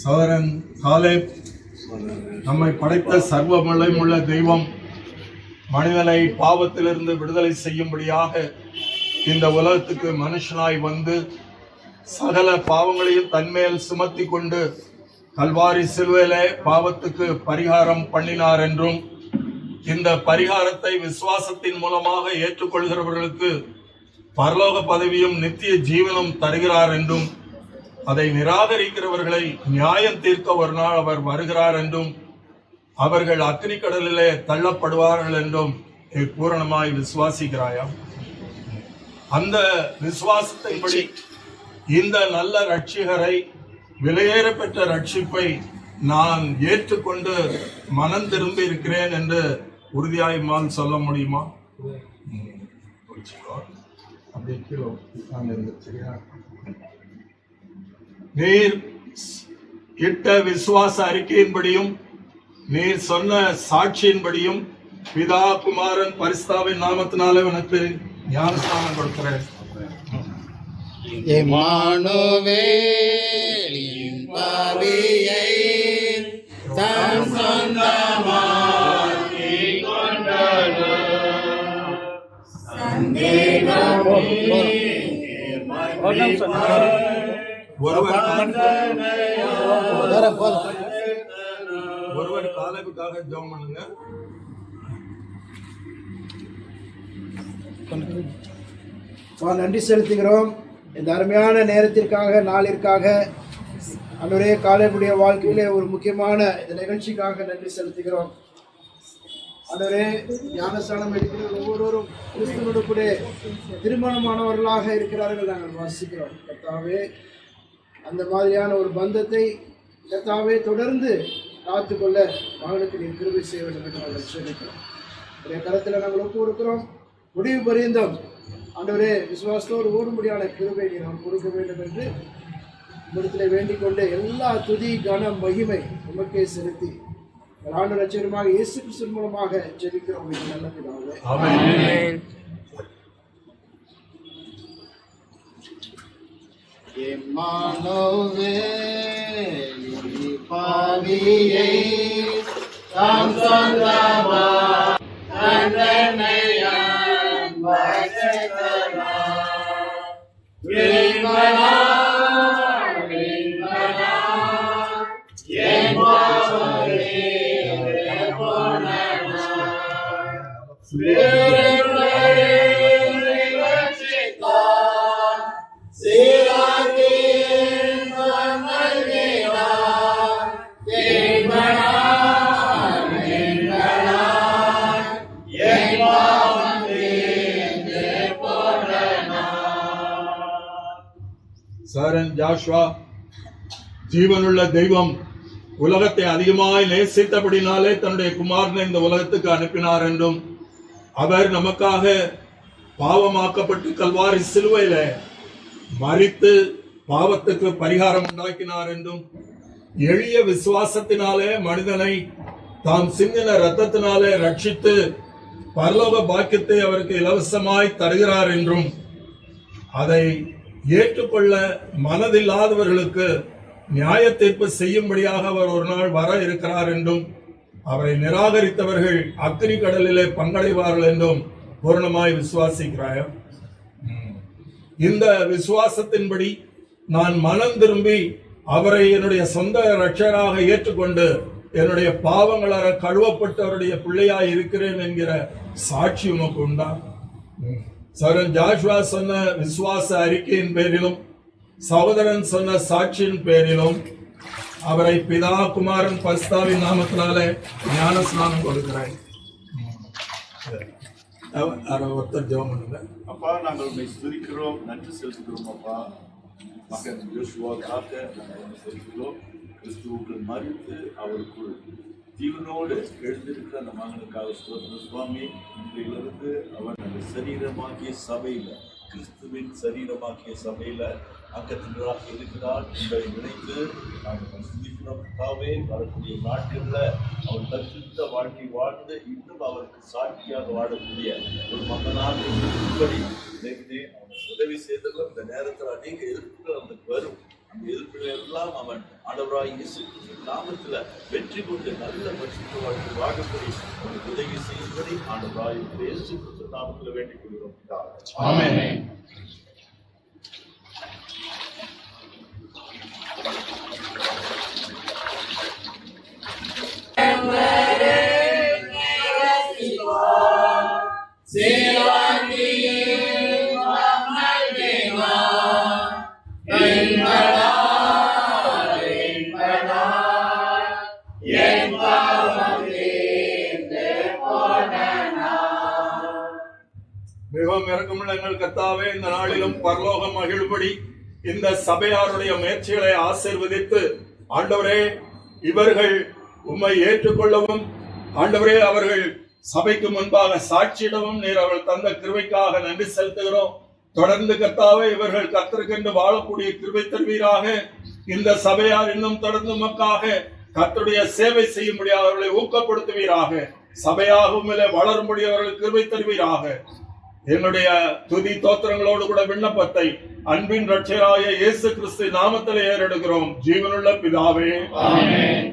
சகோதரன் காலேப், நம்மை படைத்த சர்வ வல்லமையுள்ள தெய்வம் மனிதனை பாவத்திலிருந்து விடுதலை செய்யும்படியாக இந்த உலகத்துக்கு மனுஷனாய் வந்து சகல பாவங்களையும் தன்மேல் சுமத்தி கொண்டு கல்வாரி சிலுவையிலே பாவத்துக்கு பரிகாரம் பண்ணினார் என்றும், இந்த பரிகாரத்தை விசுவாசத்தின் மூலமாக ஏற்றுக்கொள்கிறவர்களுக்கு பரலோக பதவியும் நித்திய ஜீவனும் தருகிறார் என்றும், அதை நிராகரிக்கிறவர்களை நியாயம் தீர்க்க ஒரு நாள் அவர் வருகிறார் என்றும், அவர்கள் அக்னி கடலிலே தள்ளப்படுவார்கள் என்றும் பூரணமாய் விசுவாசிக்கிறாயா? அந்த விசுவாசத்தின்படி இந்த நல்ல ரட்சிகரை, விலையேற பெற்ற ரட்சிப்பை நான் ஏற்றுக்கொண்டு மனம் திரும்பி இருக்கிறேன் என்று உறுதியாய்மான் சொல்ல முடியுமா? நீர் இட்ட விசுவாச அறிக்கையின்படியும் நீர் சொன்ன சாட்சியின்படியும் பிதா குமாரன் பரிசுத்தாவின் நாமத்தினாலே உனக்கு ஞானஸ்நானம் கொடுக்கிறேன். எம்மானுவேலின் பாவியை தான் சொந்தமாக்கிக் கொண்டது ஒருவர் காலேபுக்காக ஜெபம் பண்ணுங்க. நன்றி செலுத்துகிறோம் இந்த அருமையான நேரத்திற்காக, நாளிற்காக. அன்றைய காலேபுடைய வாழ்க்கையிலே ஒரு முக்கியமான இந்த நிகழ்ச்சிக்காக நன்றி செலுத்துகிறோம். அன்றைய ஞானஸ்நானம் எடுக்கிற ஒவ்வொருவரும் கிறிஸ்துவோடு கூட திருமணமானவர்களாக இருக்கிறார்கள் நாங்கள் வாசிக்கிறோம். கர்த்தாவே, அந்த மாதிரியான ஒரு பந்தத்தை கர்த்தாவே தொடர்ந்து காத்துக்கொள்ள மகனுக்கு நீர் கிருபை செய்ய வேண்டும் என்று நாங்கள் சொல்லிக்கிறோம். உடைய கருத்தில் நாங்கள் ஒப்பு கொடுக்கிறோம். முடிவு பரியந்தம் ஆண்டவரே விசுவாசத்தோடு ஓடும்படியான கிருபை நீ நாம் கொடுக்க வேண்டும் என்று இடத்தில் வேண்டிக் கொண்டு எல்லா துதி கன மகிமை உமக்கே செலுத்தி ஆண்டு ரட்சகருமாக இயேசு கிறிஸ்து மூலமாக ஜெபிக்கிறோம். நல்ல பிதாவே, ஆமென். எம்மானுவேலின் பாவியை தான் சொந்தமாக்கிக் சகோதரன் ஜாஷ்வா, ஜீவனுள்ள தெய்வம் உலகத்தை அதிகமாய் நேசித்தபடினாலே தன்னுடைய குமாரனை இந்த உலகத்துக்கு அனுப்பினார் என்றும், அவர் நமக்காக பாவமாக்கப்பட்டு கல்வாரி சிலுவையில மரித்து பாவத்துக்கு பரிகாரம் உண்டாக்கினார் என்றும், எளிய விசுவாசத்தினாலே மனிதனை தாம் சிந்தின இரத்தத்தினாலே ரட்சித்து பரலோக பாக்கியத்தை அவருக்கு இலவசமாய் தருகிறார் என்றும், அதை ஏற்றுக்கொள்ள மனதில்லாதவர்களுக்கு நியாய தீர்ப்பு செய்யும்படியாக அவர் ஒரு நாள் வர இருக்கிறார் என்றும், அவரை நிராகரித்தவர்கள் அக்னி கடலிலே பங்கடைவார்கள் என்றும் பூர்ணமாய் விசுவாசிக்கிறாய். இந்த விசுவாசத்தின்படி நான் மனம் திரும்பி அவரை என்னுடைய சொந்த ரட்சகராக ஏற்றுக்கொண்டு என்னுடைய பாவங்களார கழுவப்பட்டவருடைய பிள்ளையாய் இருக்கிறேன் என்கிற சாட்சி உமக்கு உண்டா? சகோதரன் ஜாஷ்வா சொன்ன விசுவாச அறிக்கையின் பேரிலும் சகோதரன் சொன்ன சாட்சியின் பேரிலும் அவரை பிதா குமாரன் பரிசுத்தாவின் நாமத்தினாலே ஞானஸ்நானம் கொடுக்கிறேன். ஒருத்தர் ஜெபம் பண்ணுங்க. அப்பா, நாங்கள் உண்மை ஸ்துதிக்கிறோம், நன்றி செலுத்துகிறோம். அப்பா, மகன் யோசுவாக்காக நாங்கள் உண்மை செலுத்துகிறோம். கிறிஸ்துவுக்கு மறித்து அவருக்குள் ஜீவனோடு எழுந்திருக்கிற அந்த மகனுக்காக ஸ்தோத்திரம் சுவாமி. இன்றையிலிருந்து அவன் அந்த சரீரமாகிய சபையில, கிறிஸ்துவின் சரீரமாகிய சபையில அங்கத்தினராக இருக்கிறார் என்பதை நினைத்து நாங்கள் சிந்திக்கிறோம். வரக்கூடிய நாட்களில் அவர் தரிசித்த வாழ்க்கை வாழ்ந்து இன்னும் அவருக்கு சாட்சியாக வாழக்கூடிய ஒரு மகனாக இருக்கும்படி நினைத்தே அவன் உதவி செய்ததும் இந்த நேரத்தில் அநேக எதிர்ப்புகள் அவனுக்கு வரும். அந்த எதிர்ப்புகள் எல்லாம் அவன் ஆண்டவராய் இயேசு கிறிஸ்துவின் நாமத்தில் வெற்றி கொண்டு நல்ல பரிசுத்த வாழ்க்கை வாழப்படி அவனுக்கு உதவி செய்யும்படி ஆண்டவராய் இயேசு கிறிஸ்துவின் நாமத்தில் வேண்டிக் கொள்கிறோம். ஆமென். மிகவும் இரக்கமுள்ள எங்கள் கர்த்தாவே, இந்த நாளிலும் பரலோகம் மகிழ்படி இந்த சபையாருடைய முயற்சிகளை ஆசீர்வதித்து ஆண்டவரே, இவர்கள் உம்மை ஏற்றுக்கொள்ளவும் ஆண்டவரே அவர்கள் சபைக்கு முன்பாக சாட்சியிடவும் நீர் அவர்கள் தந்த கிருபைக்காக நன்றி செலுத்துகிறோம். தொடர்ந்து கர்த்தாவே, இவர்கள் கர்த்தருக்கென்று வாழக்கூடிய கிருபை தருவீராக. இந்த சபையார் இன்னும் தொடர்ந்து உமக்காக கர்த்தருடைய சேவை செய்யும்படியாக அவர்களை ஊக்கப்படுத்துவீராக. சபையாக உம்மிலே வளரும்படி அவர்கள் கிருபை தருவீராக. என்னுடைய துதி தோத்திரங்களோடு கூட விண்ணப்பத்தை அன்பின் இரட்சகராகிய இயேசு கிறிஸ்து நாமத்திலே ஏறெடுக்கிறோம். ஜீவனுள்ள பிதாவே, ஆமென்.